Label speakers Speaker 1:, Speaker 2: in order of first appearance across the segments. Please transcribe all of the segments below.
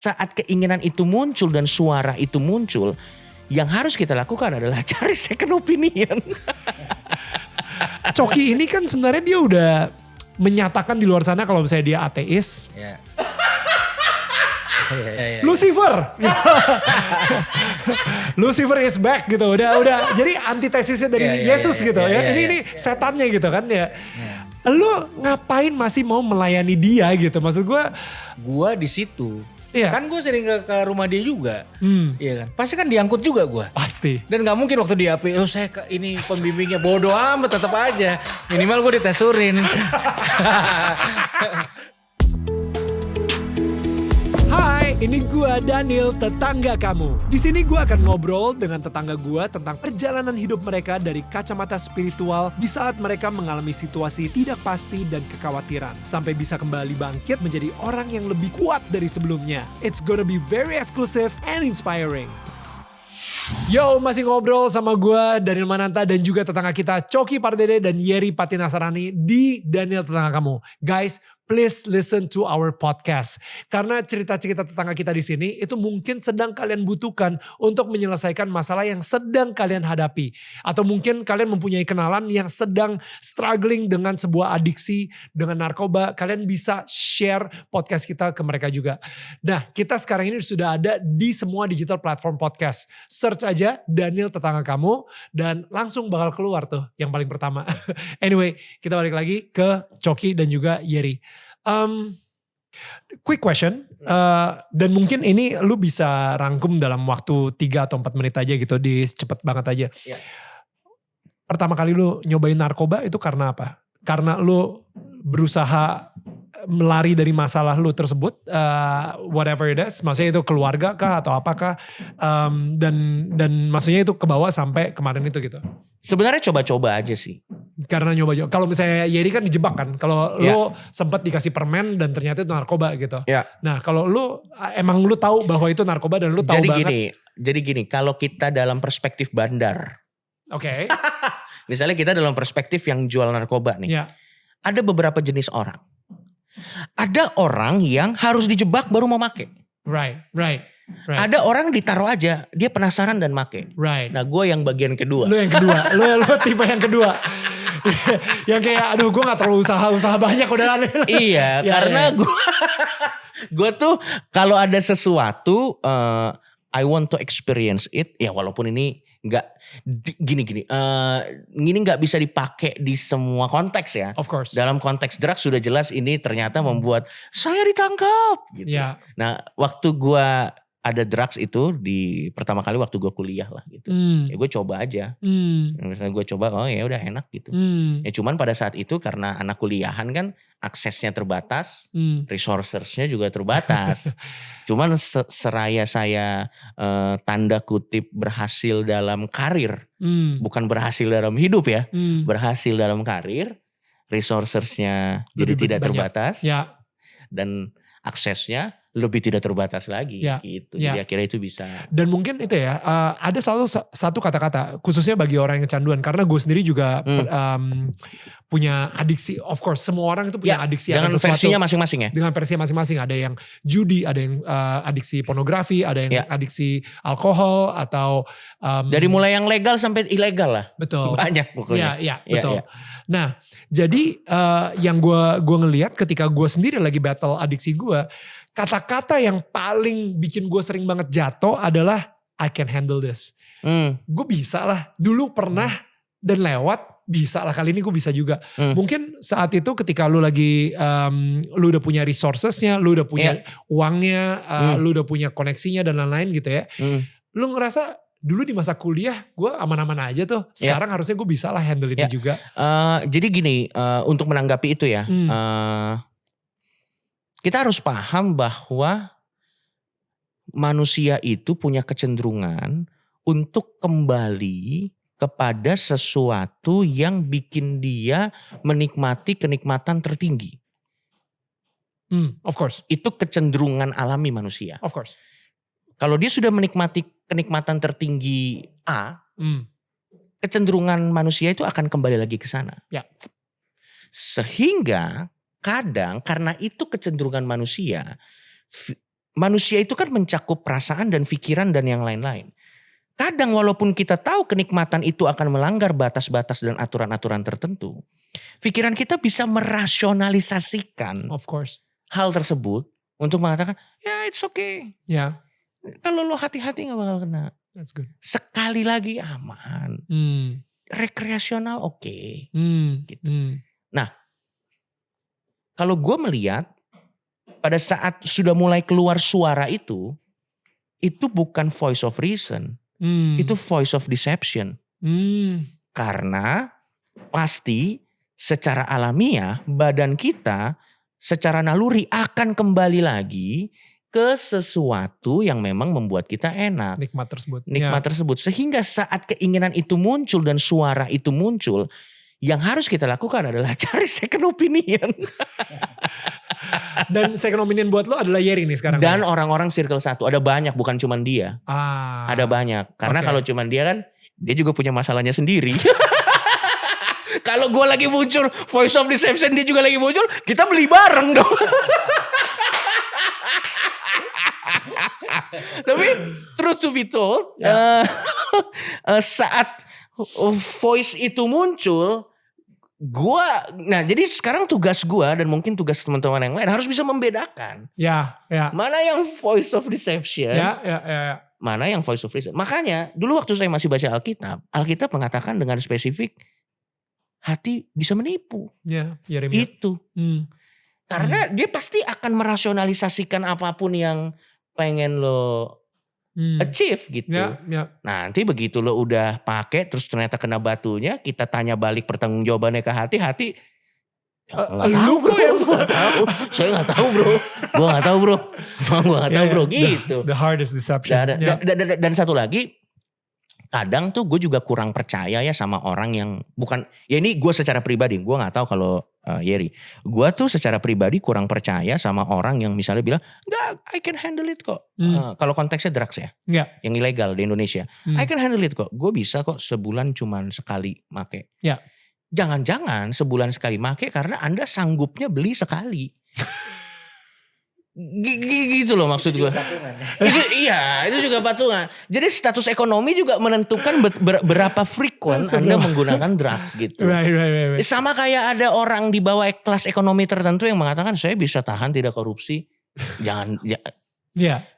Speaker 1: saat keinginan itu muncul dan suara itu muncul, yang harus kita lakukan adalah cari second opinion.
Speaker 2: Coki ini kan sebenarnya dia udah menyatakan di luar sana kalau misalnya dia ateis.
Speaker 1: Ya.
Speaker 2: Lucifer. Lucifer is back gitu. Udah jadi antitesisnya dari Yesus gitu ya. Ini setannya gitu kan ya. Lu ngapain masih mau melayani dia gitu? Maksud
Speaker 3: Gua di situ.
Speaker 2: Iya.
Speaker 3: Kan gue sering ke rumah dia juga. Iya kan. Pasti kan diangkut juga gue.
Speaker 2: Pasti.
Speaker 3: Dan gak mungkin waktu di AP, saya ini pembimbingnya bodoh amat tetap aja. Minimal gue ditesurin.
Speaker 2: Hai, ini gua Daniel, tetangga kamu. Di sini gua akan ngobrol dengan tetangga gua tentang perjalanan hidup mereka dari kacamata spiritual di saat mereka mengalami situasi tidak pasti dan kekhawatiran, sampai bisa kembali bangkit menjadi orang yang lebih kuat dari sebelumnya. It's gonna be very exclusive and inspiring. Yo, masih ngobrol sama gue Daniel Mananta dan juga tetangga kita Coki Pardede dan Yeri Patinasarani di Daniel Tetangga Kamu. Guys, please listen to our podcast. Karena cerita-cerita tetangga kita di sini itu mungkin sedang kalian butuhkan untuk menyelesaikan masalah yang sedang kalian hadapi. Atau mungkin kalian mempunyai kenalan yang sedang struggling dengan sebuah adiksi, dengan narkoba. Kalian bisa share podcast kita ke mereka juga. Nah, kita sekarang ini sudah ada di semua digital platform podcast. Search aja Daniel Tetangga Kamu dan langsung bakal keluar tuh yang paling pertama. Anyway, kita balik lagi ke Coki dan juga Yeri. Quick question, dan mungkin ini lu bisa rangkum dalam waktu 3 atau 4 menit aja gitu, cepet banget aja.
Speaker 1: Ya.
Speaker 2: Pertama kali lu nyobain narkoba itu karena apa? Karena lu berusaha melari dari masalah lu tersebut, whatever it is, maksudnya itu keluarga kah atau apakah, dan maksudnya itu ke bawah sampai kemarin itu gitu.
Speaker 1: Sebenarnya coba-coba aja sih.
Speaker 2: Karena nyoba-nyoba. Kalau misalnya Yeri kan dijebak kan. Kalau lu sempat dikasih permen dan ternyata itu narkoba gitu.
Speaker 1: Ya.
Speaker 2: Nah kalau lu emang lu tahu bahwa itu narkoba dan lu tahu banget.
Speaker 1: Jadi gini, kalau kita dalam perspektif bandar.
Speaker 2: Oke.
Speaker 1: Misalnya kita dalam perspektif yang jual narkoba nih.
Speaker 2: Ya.
Speaker 1: Ada beberapa jenis orang. Ada orang yang harus dijebak baru mau make.
Speaker 2: Right.
Speaker 1: Ada orang ditaruh aja, dia penasaran dan make.
Speaker 2: Right.
Speaker 1: Nah gue yang bagian kedua.
Speaker 2: Lu yang kedua. lu tipe yang kedua. Yang kayak aduh gue gak terlalu usaha banyak udah aneh.
Speaker 1: Iya karena gue tuh kalau ada sesuatu I want to experience it. Ya walaupun ini gak gini gak bisa dipakai di semua konteks ya.
Speaker 2: Of course.
Speaker 1: Dalam konteks drugs sudah jelas ini ternyata membuat saya ditangkap gitu.
Speaker 2: Yeah.
Speaker 1: Nah waktu gue ada drugs itu di pertama kali waktu gue kuliah lah gitu. Ya gue coba aja. Misalnya gue coba, oh ya udah enak gitu. Ya cuman pada saat itu karena anak kuliahan kan aksesnya terbatas, resourcesnya juga terbatas. Cuman seraya saya tanda kutip berhasil dalam karir, bukan berhasil dalam hidup ya, berhasil dalam karir, resourcesnya jadi tidak terbatas, dan aksesnya lebih tidak terbatas lagi gitu. Jadi akhirnya itu bisa.
Speaker 2: Dan mungkin itu ya, ada satu kata-kata khususnya bagi orang yang kecanduan. Karena gue sendiri juga punya adiksi. Of course semua orang itu punya adiksi.
Speaker 1: Dengan versinya masing-masing ya.
Speaker 2: Dengan versinya masing-masing. Ada yang judi, ada yang adiksi pornografi, ada yang adiksi alkohol atau.
Speaker 1: Dari mulai yang legal sampai ilegal lah.
Speaker 2: Betul.
Speaker 1: Banyak pokoknya.
Speaker 2: Iya betul. Ya. Nah jadi yang gue ngelihat ketika gue sendiri lagi battle adiksi gue. Kata-kata yang paling bikin gue sering banget jatuh adalah I can handle this. Gue bisa lah. Dulu pernah dan lewat, bisa lah. Kali ini gue bisa juga. Mungkin saat itu ketika lu lagi, lu udah punya resourcesnya, lu udah punya uangnya, lu udah punya koneksinya dan lain-lain gitu ya. Lu ngerasa dulu di masa kuliah gue aman-aman aja tuh. Sekarang harusnya gue bisa lah handle ini juga.
Speaker 1: Jadi gini, untuk menanggapi itu ya. Kita harus paham bahwa manusia itu punya kecenderungan untuk kembali kepada sesuatu yang bikin dia menikmati kenikmatan tertinggi.
Speaker 2: Of course.
Speaker 1: Itu kecenderungan alami manusia.
Speaker 2: Of course.
Speaker 1: Kalau dia sudah menikmati kenikmatan tertinggi A, kecenderungan manusia itu akan kembali lagi ke sana.
Speaker 2: Ya.
Speaker 1: Sehingga kadang karena itu kecenderungan manusia, manusia itu kan mencakup perasaan dan pikiran dan yang lain-lain. Kadang walaupun kita tahu kenikmatan itu akan melanggar batas-batas dan aturan-aturan tertentu, pikiran kita bisa merasionalisasikan
Speaker 2: Of course.
Speaker 1: hal tersebut untuk mengatakan, ya it's okay.
Speaker 2: Ya.
Speaker 1: Kalau lo hati-hati gak bakal kena.
Speaker 2: That's good.
Speaker 1: Sekali lagi aman. Rekreasional oke. Gitu. Nah, kalau gue melihat pada saat sudah mulai keluar suara itu bukan voice of reason. Itu voice of deception. Karena pasti secara alamiah badan kita secara naluri akan kembali lagi ke sesuatu yang memang membuat kita enak.
Speaker 2: Nikmat tersebut.
Speaker 1: Nikmat tersebut. Sehingga saat keinginan itu muncul dan suara itu muncul, yang harus kita lakukan adalah cari second opinion.
Speaker 2: Dan second opinion buat lo adalah Yeri nih sekarang.
Speaker 1: Dan orang-orang circle 1. Ada banyak, bukan cuman dia. Ada banyak. Karena kalau cuman dia kan, dia juga punya masalahnya sendiri. Kalau gue lagi muncul voice of deception, dia juga lagi muncul, kita beli bareng dong. Tapi truth to be told, saat voice itu muncul, jadi sekarang tugas gue dan mungkin tugas teman-teman yang lain harus bisa membedakan. Mana yang voice of deception, mana yang voice of reason. Makanya dulu waktu saya masih baca Alkitab mengatakan dengan spesifik, hati bisa menipu. Itu. Karena dia pasti akan merasionalisasikan apapun yang pengen lo achieve gitu. Nanti begitu lo udah pakai terus ternyata kena batunya, kita tanya balik pertanggungjawabannya ke hati. Lu kok yang gak tahu. Saya gak tahu bro. Gue gak tahu bro. Gitu.
Speaker 2: The hardest deception.
Speaker 1: Dan satu lagi, kadang tuh gue juga kurang percaya ya sama orang yang bukan, ya ini gue secara pribadi, gue gak tahu kalau Yeri. Gue tuh secara pribadi kurang percaya sama orang yang misalnya bilang, enggak, I can handle it kok. Kalau konteksnya drugs ya, yang ilegal di Indonesia. I can handle it kok, gue bisa kok sebulan cuman sekali make. Jangan-jangan sebulan sekali make karena Anda sanggupnya beli sekali. Gitu loh maksud gue. Itu juga patungan. Jadi status ekonomi juga menentukan berapa frequent Anda menggunakan drugs gitu.
Speaker 2: Right.
Speaker 1: Sama kayak ada orang di bawah kelas ekonomi tertentu yang mengatakan saya bisa tahan tidak korupsi. Jangan.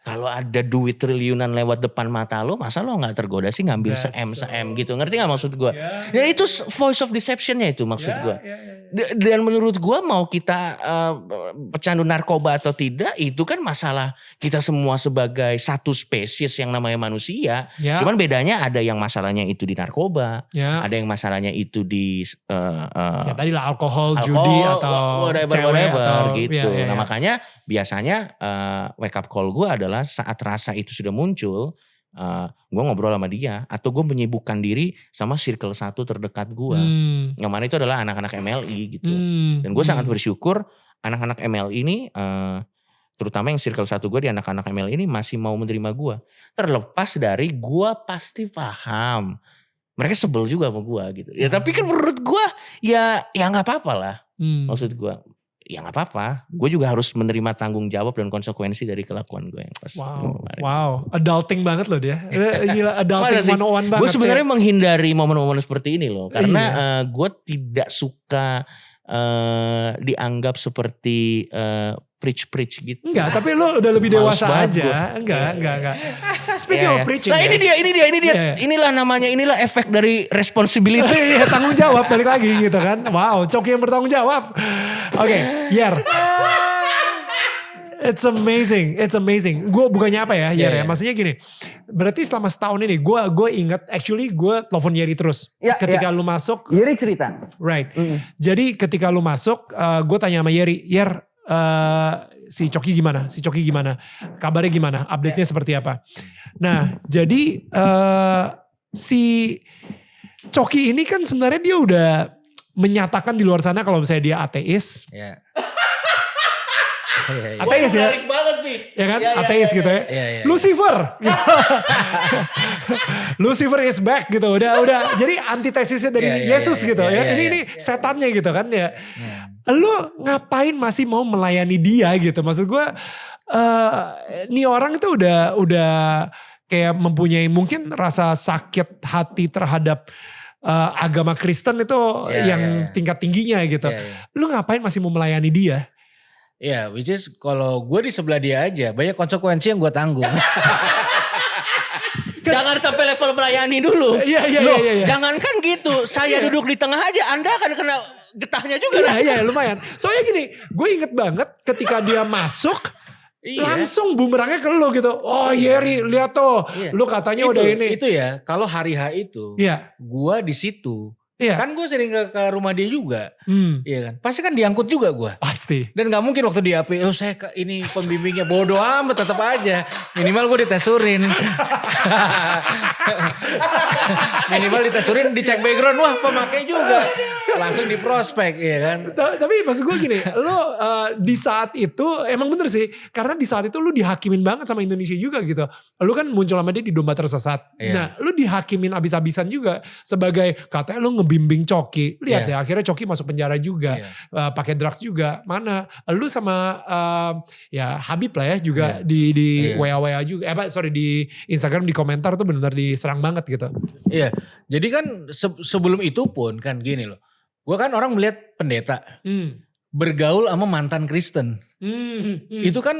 Speaker 1: Kalau ada duit triliunan lewat depan mata lo, masa lo gak tergoda sih ngambil se-M gitu. Ngerti gak maksud gue? Ya itu voice of deceptionnya itu maksud gue. Dan menurut gue mau kita pecandu narkoba atau tidak, itu kan masalah kita semua sebagai satu spesies yang namanya manusia. Cuman bedanya ada yang masalahnya itu di narkoba, ada yang masalahnya itu di
Speaker 2: tadi lah alkohol, judi atau cewek atau
Speaker 1: gitu. Nah makanya biasanya wake up call gue adalah saat rasa itu sudah muncul, gue ngobrol sama dia atau gue menyibukkan diri sama circle 1 terdekat gue. Yang mana itu adalah anak-anak MLI gitu. Dan gue sangat bersyukur anak-anak MLI ini, terutama yang circle 1 gue di anak-anak MLI ini masih mau menerima gue. Terlepas dari gue pasti paham mereka sebel juga sama gue gitu. Ya tapi kan menurut gue ya gak apa-apa lah. Maksud gue ya gak apa-apa. Gue juga harus menerima tanggung jawab dan konsekuensi dari kelakuan gue yang pas.
Speaker 2: Wow. Adulting banget loh dia. Gila, adulting 101 banget.
Speaker 1: Gue sebenarnya menghindari momen-momen seperti ini loh. Karena gue tidak suka dianggap seperti preach gitu.
Speaker 2: Enggak, tapi lu udah lebih dewasa aja. Enggak. Speaking of preaching.
Speaker 1: Nah ini dia. Inilah efek dari responsibility.
Speaker 2: Iya, tanggung jawab balik lagi gitu kan. Wow, Coki yang bertanggung jawab. Oke, Yer. It's amazing. Gue bukannya apa ya, Yer ya. Maksudnya gini, berarti selama setahun ini gue ingat, actually gue telepon Yeri terus. Ketika lu masuk.
Speaker 1: Yeri cerita.
Speaker 2: Right. Jadi ketika lu masuk, gue tanya sama Yeri, Yer, si Coki gimana? Kabarnya gimana? Update-nya seperti apa? Nah, jadi si Coki ini kan sebenarnya dia udah menyatakan di luar sana kalau misalnya dia ateis. Ateis ya.
Speaker 1: Menarik banget nih.
Speaker 2: Ya kan? Ateis gitu ya. Lucifer. Lucifer is back gitu. Udah jadi antitesisnya dari Yesus gitu ya. Ini setannya gitu kan ya. Lu ngapain masih mau melayani dia gitu? Maksud gue nih orang itu udah kayak mempunyai mungkin rasa sakit hati terhadap agama Kristen itu tingkat tingginya gitu. Lu ngapain masih mau melayani dia?
Speaker 3: Ya, which is kalau gue di sebelah dia aja, banyak konsekuensi yang gue tanggung.
Speaker 1: Jangan sampai level melayani dulu.
Speaker 2: Iya.
Speaker 1: Jangankan gitu, saya duduk di tengah aja, Anda akan kena getahnya juga.
Speaker 2: Iya, lumayan. Soalnya gini, gue inget banget ketika dia masuk, langsung bumerangnya ke lu gitu. Oh Yeri, lihat tuh, lu katanya udah ini.
Speaker 3: Itu ya, kalau hari H itu, gue di situ. Kan gue sering ke rumah dia juga. Iya kan. Pasti kan diangkut juga gue.
Speaker 2: Pasti.
Speaker 3: Dan gak mungkin waktu di APO saya ini pembimbingnya bodoh amat tetap aja. Minimal gue ditesurin. Minimal ditesurin, dicek background. Wah pemakai juga. Langsung di prospek ya kan.
Speaker 2: Tapi maksud gue gini. Lo di saat itu emang bener sih. Karena di saat itu lo dihakimin banget sama Indonesia juga gitu. Lo kan muncul sama dia di Domba Tersesat. Nah lo dihakimin abis-abisan juga. Sebagai katanya lo bimbing Coki, lihat ya akhirnya Coki masuk penjara juga, pakai drugs juga. Mana lu sama ya Habib lah ya juga di WA juga, di Instagram di komentar tuh benar-benar diserang banget gitu.
Speaker 3: Iya, jadi kan sebelum itu pun kan gini loh, gue kan orang melihat pendeta bergaul sama mantan Kristen, itu kan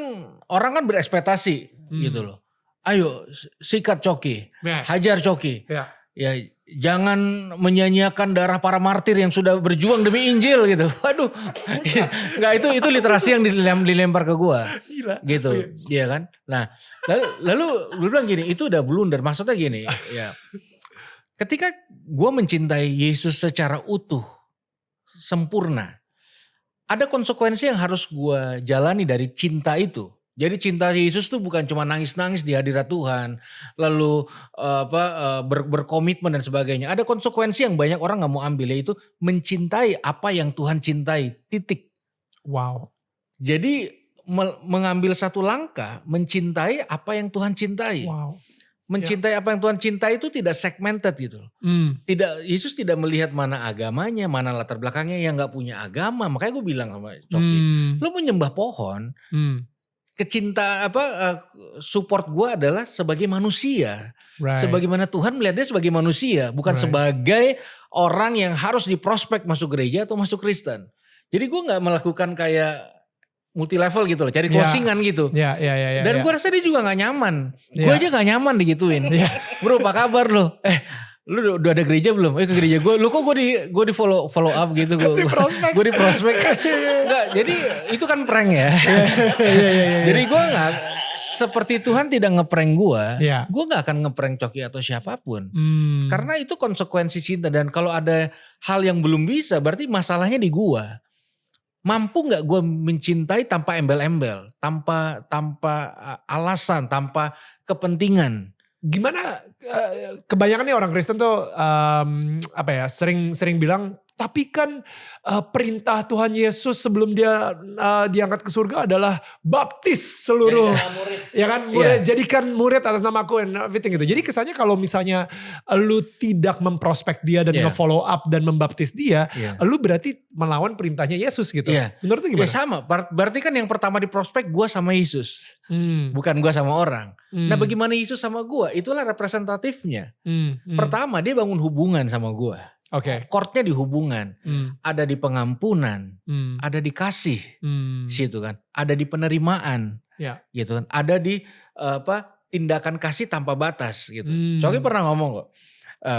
Speaker 3: orang kan berekspektasi gitu loh. Ayo sikat Coki, hajar Coki. Ya jangan menyanyiakan darah para martir yang sudah berjuang demi Injil gitu. Waduh. Enggak, itu literasi yang dilempar ke gua. Gila. Gitu. Iya kan? Nah, lalu gue bilang gini, itu udah blunder. Maksudnya gini, ya. Ketika gua mencintai Yesus secara utuh, sempurna, ada konsekuensi yang harus gua jalani dari cinta itu. Jadi cinta Yesus tuh bukan cuma nangis-nangis di hadirat Tuhan, lalu berkomitmen dan sebagainya. Ada konsekuensi yang banyak orang nggak mau ambil, yaitu mencintai apa yang Tuhan cintai. Titik.
Speaker 2: Wow.
Speaker 3: Jadi mengambil satu langkah, mencintai apa yang Tuhan cintai.
Speaker 2: Wow.
Speaker 3: Mencintai apa yang Tuhan cintai itu tidak segmented gitu. Tidak, Yesus tidak melihat mana agamanya, mana latar belakangnya. Yang nggak punya agama, makanya gue bilang sama Coki, lu menyembah pohon. Support gue adalah sebagai manusia. Sebagaimana Tuhan melihat dia sebagai manusia. Bukan sebagai orang yang harus diprospek masuk gereja atau masuk Kristen. Jadi gue gak melakukan kayak multi level gitu loh. Cari closingan gitu. Dan gue rasa dia juga gak nyaman. Gue aja gak nyaman digituin. Bro apa kabar lo? Lu udah ada gereja belum? Ke gereja gue. Lu kok gue di follow up gitu. Gue di prospek. Enggak, jadi itu kan prank ya. Jadi gue gak, seperti Tuhan tidak ngeprank gue. Gue gak akan ngeprank Coki atau siapapun. Karena itu konsekuensi cinta. Dan kalau ada hal yang belum bisa, berarti masalahnya di gue. Mampu gak gue mencintai tanpa embel-embel. Tanpa alasan, tanpa kepentingan.
Speaker 2: Gimana kebanyakan nih orang Kristen tuh sering bilang, tapi kan perintah Tuhan Yesus sebelum dia diangkat ke surga adalah baptis seluruh, ya kan, jadikan murid atas namaku and everything gitu. Jadi kesannya kalau misalnya lu tidak memprospek dia dan nge-follow up dan membaptis dia, lu berarti melawan perintahnya Yesus gitu. Menurut lu gimana?
Speaker 3: Ya sama, berarti kan yang pertama di prospek gue sama Yesus, bukan gue sama orang. Nah bagaimana Yesus sama gue, itulah representatifnya. Pertama dia bangun hubungan sama gue. Chordnya di hubungan, ada di pengampunan, ada di kasih, situ kan, ada di penerimaan, gitu kan, ada di tindakan kasih tanpa batas, gitu. Coki pernah ngomong kok,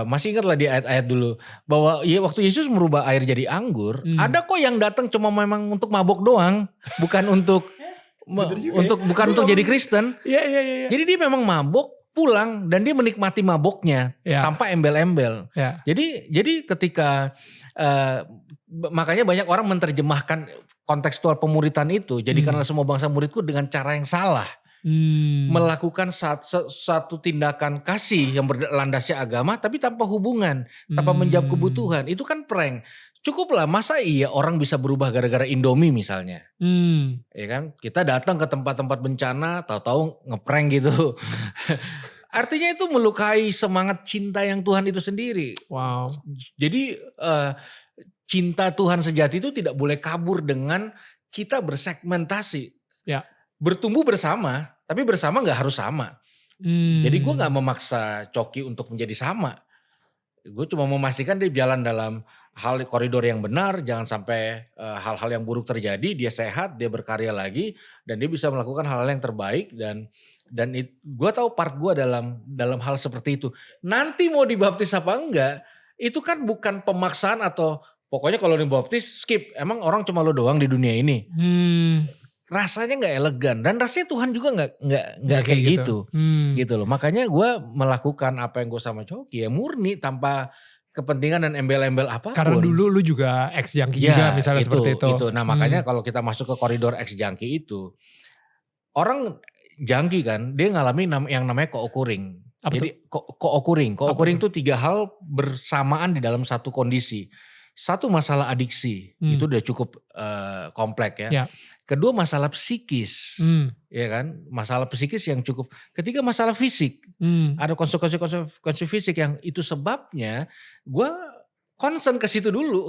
Speaker 3: masih ingat lah di ayat-ayat dulu, bahwa waktu Yesus merubah air jadi anggur, ada kok yang datang cuma memang untuk mabok doang, bukan untuk untuk jadi Kristen. Jadi dia memang mabok, pulang dan dia menikmati maboknya tanpa embel-embel. Jadi ketika makanya banyak orang menerjemahkan kontekstual pemuritan itu, jadikanlah semua bangsa muridku dengan cara yang salah. Melakukan satu tindakan kasih yang berlandasnya agama tapi tanpa hubungan, tanpa menjawab kebutuhan. Itu kan prank. Cukuplah, masa iya orang bisa berubah gara-gara Indomie misalnya. Ya kan? Kita datang ke tempat-tempat bencana, tahu-tahu ngeprank gitu. Artinya itu melukai semangat cinta yang Tuhan itu sendiri.
Speaker 2: Wow.
Speaker 3: Jadi cinta Tuhan sejati itu tidak boleh kabur dengan kita bersegmentasi. bertumbuh bersama, tapi bersama gak harus sama. Jadi gue gak memaksa Coki untuk menjadi sama. Gue cuma memastikan dia jalan dalam koridor yang benar, jangan sampai hal-hal yang buruk terjadi, dia sehat, dia berkarya lagi, dan dia bisa melakukan hal-hal yang terbaik, dan gue tahu part gue dalam hal seperti itu. Nanti mau dibaptis apa enggak, itu kan bukan pemaksaan atau pokoknya kalau dibaptis skip, emang orang cuma lo doang di dunia ini. Rasanya nggak elegan, dan rasanya Tuhan juga nggak kayak gitu. Gitu loh. Makanya gue melakukan apa yang gue sama Coki ya murni tanpa kepentingan dan embel-embel apapun.
Speaker 2: Karena dulu lu juga ex-junkie juga misalnya seperti itu.
Speaker 3: Nah makanya kalau kita masuk ke koridor ex-junkie itu, orang junkie kan dia ngalami yang namanya co-occurring. Jadi co-occurring itu 3 hal bersamaan di dalam satu kondisi. Satu masalah adiksi, itu udah cukup kompleks ya. Kedua masalah psikis, ya kan, masalah psikis yang cukup. Ketiga masalah fisik, ada konsekuensi fisik yang itu sebabnya gue concern ke situ dulu.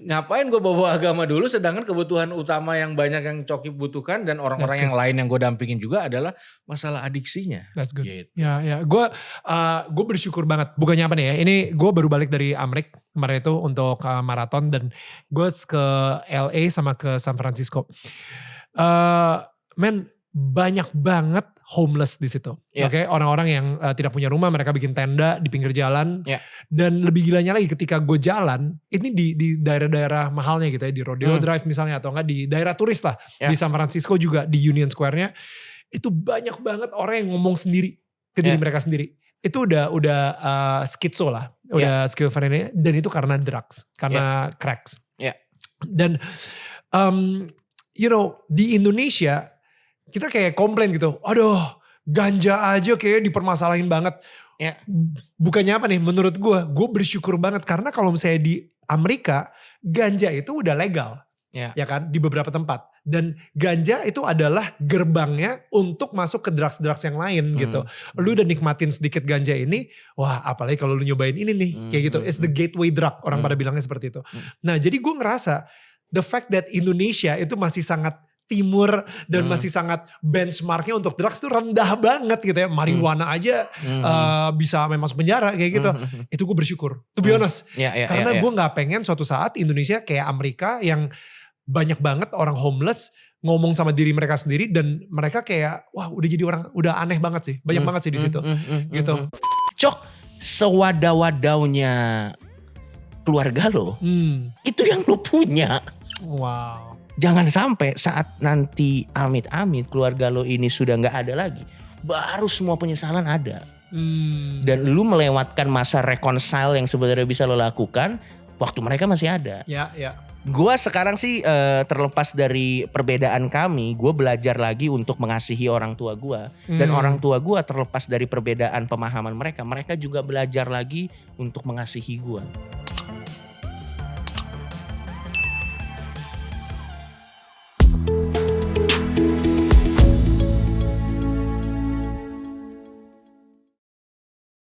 Speaker 3: Ngapain gue bawa agama dulu, sedangkan kebutuhan utama yang banyak yang Coki butuhkan dan orang-orang yang lain yang gue dampingin juga adalah masalah adiksinya.
Speaker 2: That's good. Gitu. Ya, gue bersyukur banget. Bukannya apa nih ya? Ini gue baru balik dari Amerika kemarin itu untuk maraton, dan gue ke LA sama ke San Francisco. Banyak banget homeless di situ. Oke, orang-orang yang tidak punya rumah, mereka bikin tenda di pinggir jalan. Dan lebih gilanya lagi ketika gue jalan, ini di daerah-daerah mahalnya gitu ya, di Rodeo Drive misalnya, atau enggak di daerah turis lah. Di San Francisco juga, di Union Square-nya. Itu banyak banget orang yang ngomong sendiri ke diri mereka sendiri. Itu udah skitso lah, udah schizophrenia, dan itu karena drugs, karena cracks. Dan di Indonesia kita kayak komplain gitu, aduh ganja aja kayak dipermasalahin banget. Bukannya apa nih, menurut gue bersyukur banget karena kalau misalnya di Amerika ganja itu udah legal, ya kan, di beberapa tempat. Dan ganja itu adalah gerbangnya untuk masuk ke drugs-drugs yang lain gitu. Lu udah nikmatin sedikit ganja ini, wah apalagi kalau lu nyobain ini nih, kayak gitu. It's the gateway drug, orang pada bilangnya seperti itu. Nah jadi gue ngerasa the fact that Indonesia itu masih sangat timur dan masih sangat benchmarknya untuk drugs itu rendah banget gitu ya. Marijuana aja bisa masuk penjara kayak gitu. Itu gue bersyukur, to be honest. Karena gue gak pengen suatu saat Indonesia kayak Amerika yang banyak banget orang homeless ngomong sama diri mereka sendiri, dan mereka kayak wah udah jadi orang, udah aneh banget sih. Banyak banget sih di situ. Gitu.
Speaker 1: Cok, sewadaw-wadawnya keluarga lo, itu yang lo punya.
Speaker 2: Wow.
Speaker 1: Jangan sampai saat nanti amit-amit keluarga lo ini sudah gak ada lagi, baru semua penyesalan ada. Dan lu melewatkan masa reconcile yang sebenarnya bisa lo lakukan waktu mereka masih ada. Gue sekarang sih terlepas dari perbedaan kami, gue belajar lagi untuk mengasihi orang tua gue. Dan orang tua gue terlepas dari perbedaan pemahaman mereka juga belajar lagi untuk mengasihi gue.